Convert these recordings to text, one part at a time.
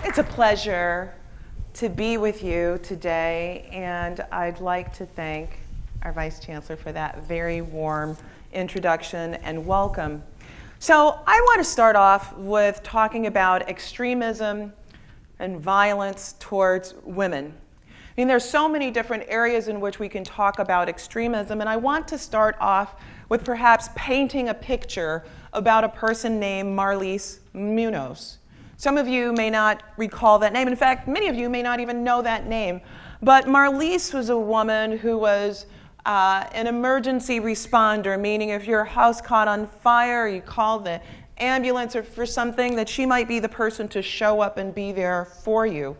It's a pleasure to be with you today, and I'd like to thank our Vice Chancellor for that very warm introduction and welcome. So I want to start off with talking about extremism and violence towards women. I mean, there's so many different areas in which we can talk about extremism, and I want to start off with perhaps painting a picture about a person named Marlise Munoz. Some of you may not recall that name. In fact, many of you may not even know that name. But Marlise was a woman who was an emergency responder, meaning if your house caught on fire, you called the ambulance or for something, that she might be the person to show up and be there for you.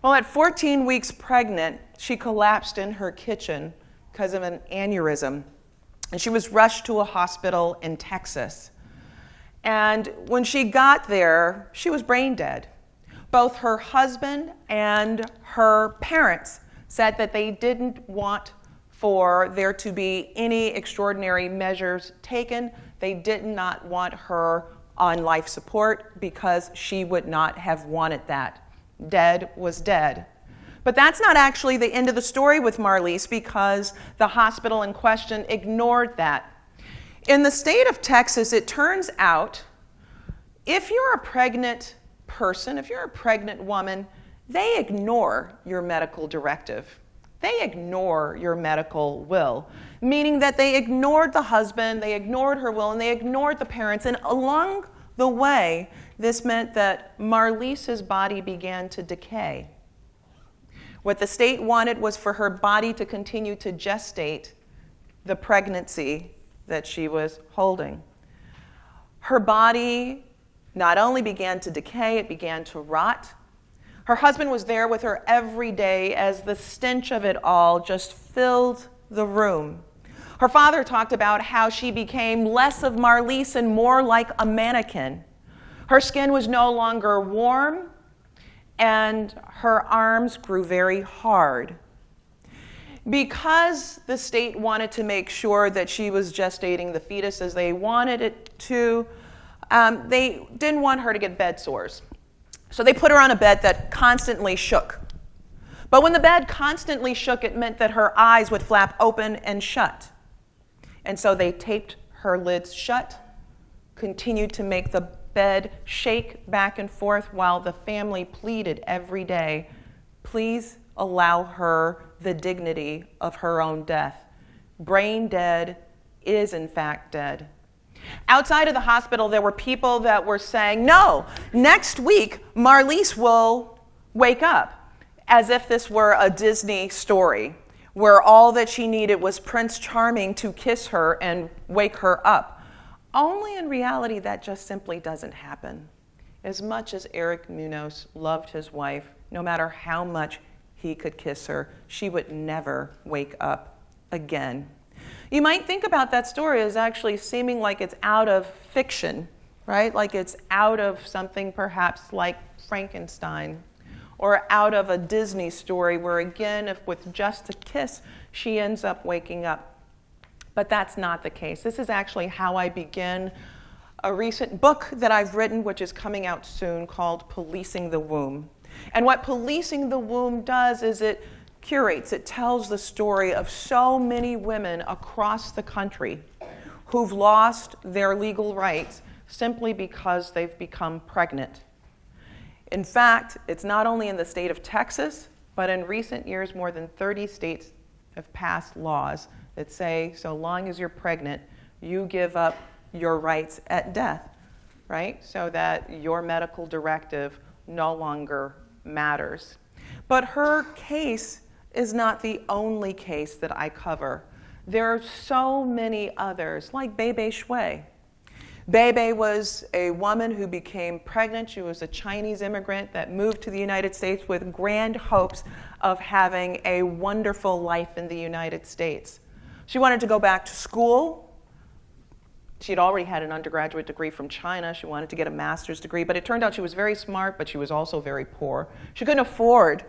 Well, at 14 weeks pregnant, she collapsed in her kitchen because of an aneurysm. And she was rushed to a hospital in Texas. And when she got there, she was brain dead. Both her husband and her parents said that they didn't want for there to be any extraordinary measures taken. They did not want her on life support because she would not have wanted that. Dead was dead. But that's not actually the end of the story with Marlise, because the hospital in question ignored that. In the state of Texas, it turns out, if you're a pregnant person, if you're a pregnant woman, they ignore your medical directive. They ignore your medical will, meaning that they ignored the husband, they ignored her will, and they ignored the parents. And along the way, this meant that Marlise's body began to decay. What the state wanted was for her body to continue to gestate the pregnancy that she was holding. Her body not only began to decay, it began to rot. Her husband was there with her every day as the stench of it all just filled the room. Her father talked about how she became less of Marlise and more like a mannequin. Her skin was no longer warm, and her arms grew very hard. Because the state wanted to make sure that she was gestating the fetus as they wanted it to, they didn't want her to get bed sores. So they put her on a bed that constantly shook. But when the bed constantly shook, it meant that her eyes would flap open and shut. And so they taped her lids shut, continued to make the bed shake back and forth while the family pleaded every day, please allow her the dignity of her own death. Brain dead is in fact dead. Outside of the hospital, there were people that were saying, no, next week Marlise will wake up, as if this were a Disney story where all that she needed was Prince Charming to kiss her and wake her up. Only in reality, that just simply doesn't happen. As much as Eric Munoz loved his wife, no matter how much he could kiss her, she would never wake up again. You might think about that story as actually seeming like it's out of fiction, right? Like it's out of something perhaps like Frankenstein, or out of a Disney story where, again, if with just a kiss, she ends up waking up. But that's not the case. This is actually how I begin a recent book that I've written, which is coming out soon, called Policing the Womb. And what Policing the Womb does is it curates, it tells the story of so many women across the country who've lost their legal rights simply because they've become pregnant. In fact, it's not only in the state of Texas, but in recent years, more than 30 states have passed laws that say, so long as you're pregnant, you give up your rights at death, right? So that your medical directive no longer matters. But her case is not the only case that I cover. There are so many others, like Bebe Shui. Bebe was a woman who became pregnant. She was a Chinese immigrant that moved to the United States with grand hopes of having a wonderful life in the United States. She wanted to go back to school. She had already had an undergraduate degree from China. She wanted to get a master's degree, but it turned out she was very smart, but she was also very poor. She couldn't afford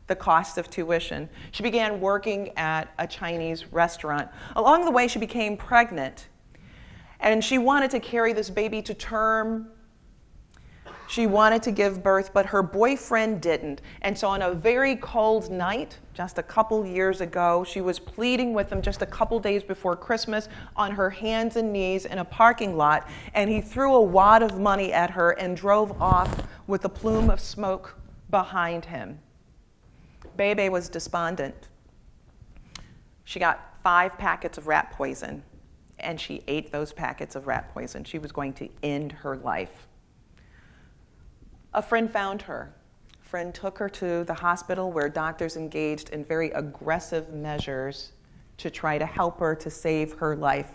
the cost of tuition. She began working at a Chinese restaurant. Along the way, she became pregnant, and she wanted to carry this baby to term. She wanted to give birth, but her boyfriend didn't. And so on a very cold night, just a couple years ago, she was pleading with him just a couple days before Christmas on her hands and knees in a parking lot, and he threw a wad of money at her and drove off with a plume of smoke behind him. Bebe was despondent. She got 5 packets of rat poison, and she ate those packets of rat poison. She was going to end her life. A friend found her. A friend took her to the hospital where doctors engaged in very aggressive measures to try to help her to save her life.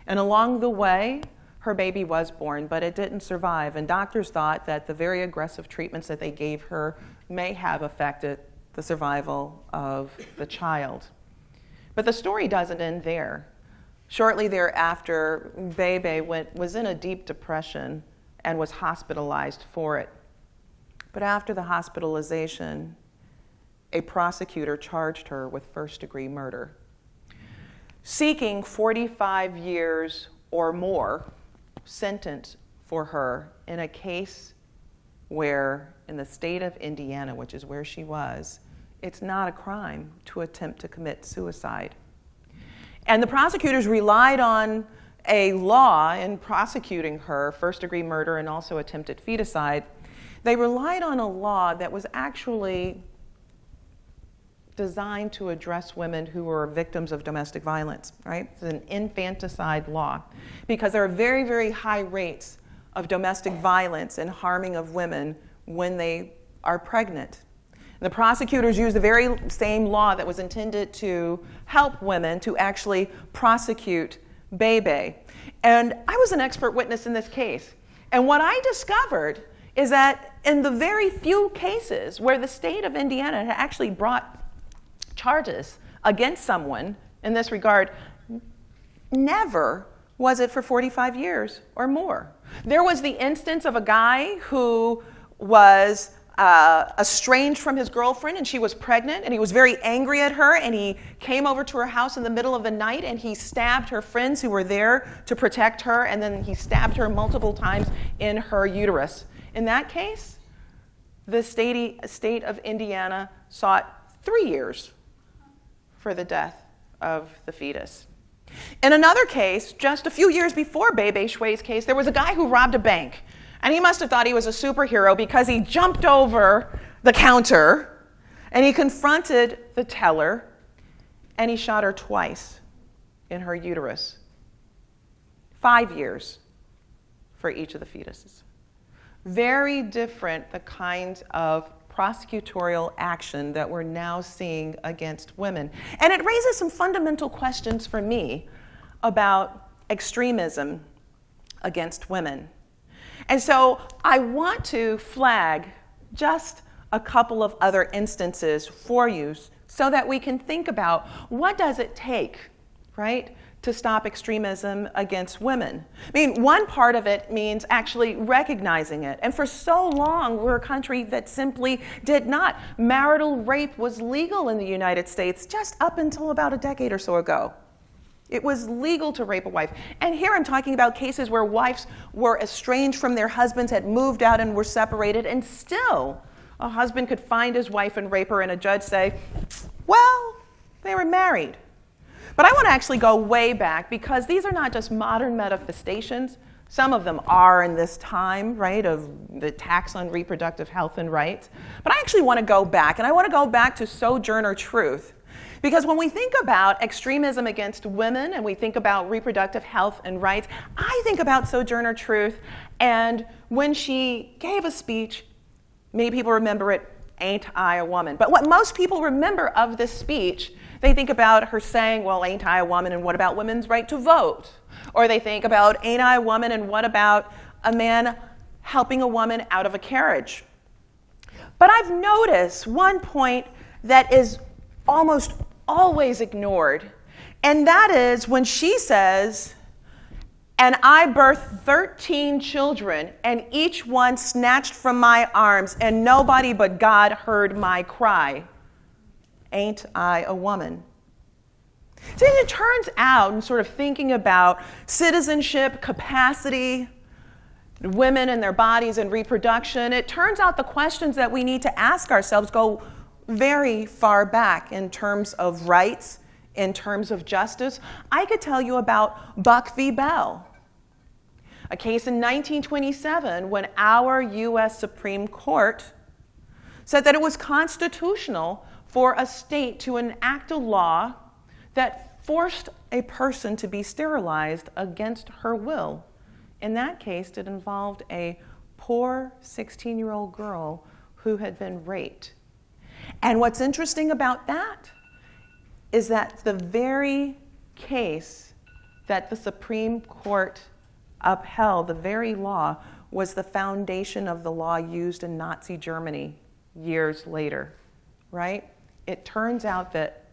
And along the way, her baby was born, but it didn't survive. And doctors thought that the very aggressive treatments that they gave her may have affected the survival of the child. But the story doesn't end there. Shortly thereafter, Bebe was in a deep depression and was hospitalized for it. But after the hospitalization, a prosecutor charged her with first-degree murder, seeking 45 years or more sentence for her in a case where, in the state of Indiana, which is where she was, it's not a crime to attempt to commit suicide. And the prosecutors relied on a law in prosecuting her, first-degree murder and also attempted feticide. They relied on a law that was actually designed to address women who were victims of domestic violence, right? It's an infanticide law, because there are very, very high rates of domestic violence and harming of women when they are pregnant. The prosecutors used the very same law that was intended to help women to actually prosecute Bebe. And I was an expert witness in this case. And what I discovered is that in the very few cases where the state of Indiana had actually brought charges against someone in this regard, never was it for 45 years or more. There was the instance of a guy who was estranged from his girlfriend, and she was pregnant, and he was very angry at her, and he came over to her house in the middle of the night, and he stabbed her friends who were there to protect her, and then he stabbed her multiple times in her uterus. In that case, the state of Indiana sought 3 years for the death of the fetus. In another case, just a few years before Bebe Shui's case, there was a guy who robbed a bank. And he must have thought he was a superhero because he jumped over the counter and he confronted the teller and he shot her twice in her uterus. 5 years for each of the fetuses. Very different the kind of prosecutorial action that we're now seeing against women. And it raises some fundamental questions for me about extremism against women. And so I want to flag just a couple of other instances for you so that we can think about what does it take, right, to stop extremism against women. I mean, one part of it means actually recognizing it. And for so long, we're a country that simply did not. Marital rape was legal in the United States just up until about a decade or so ago. It was legal to rape a wife. And here I'm talking about cases where wives were estranged from their husbands, had moved out and were separated, and still a husband could find his wife and rape her, and a judge say, well, they were married. But I want to actually go way back, because these are not just modern manifestations. Some of them are in this time, right, of the attacks on reproductive health and rights. But I actually want to go back, and I want to go back to Sojourner Truth. Because when we think about extremism against women and we think about reproductive health and rights, I think about Sojourner Truth. And when she gave a speech, many people remember it, "Ain't I a Woman?" But what most people remember of this speech, they think about her saying, well, ain't I a woman, and what about women's right to vote? Or they think about, ain't I a woman, and what about a man helping a woman out of a carriage? But I've noticed one point that is almost always ignored, and that is when she says, and I birthed 13 children, and each one snatched from my arms, and nobody but God heard my cry. Ain't I a woman? See, it turns out, in sort of thinking about citizenship, capacity, women and their bodies and reproduction, it turns out the questions that we need to ask ourselves go very far back in terms of rights, in terms of justice. I could tell you about Buck v. Bell, a case in 1927 when our U.S. Supreme Court said that it was constitutional for a state to enact a law that forced a person to be sterilized against her will. In that case, it involved a poor 16-year-old girl who had been raped. And what's interesting about that is that the very case that the Supreme Court upheld, the very law, was the foundation of the law used in Nazi Germany years later, right? It turns out that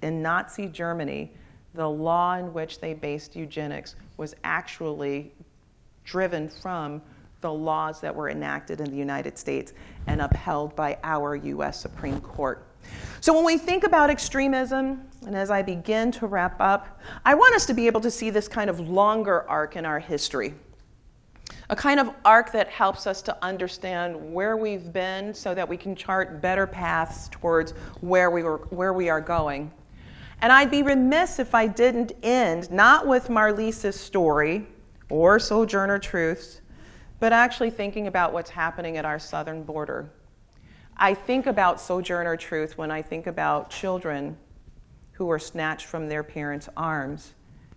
in Nazi Germany, the law in which they based eugenics was actually driven from the laws that were enacted in the United States and upheld by our U.S. Supreme Court. So when we think about extremism, and as I begin to wrap up, I want us to be able to see this kind of longer arc in our history. A kind of arc that helps us to understand where we've been so that we can chart better paths towards where we are going. And I'd be remiss if I didn't end not with Marlise's story or Sojourner Truth's, but actually thinking about what's happening at our southern border. I think about Sojourner Truth when I think about children who were snatched from their parents' arms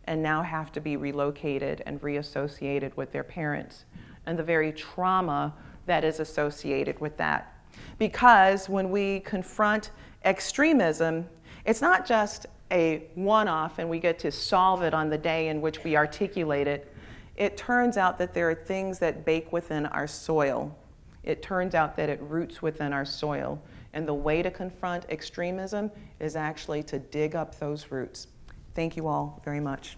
and now have to be relocated and reassociated with their parents, and the very trauma that is associated with that. Because when we confront extremism, it's not just a one-off and we get to solve it on the day in which we articulate it. It turns out that there are things that bake within our soil. It turns out that it roots within our soil. And the way to confront extremism is actually to dig up those roots. Thank you all very much.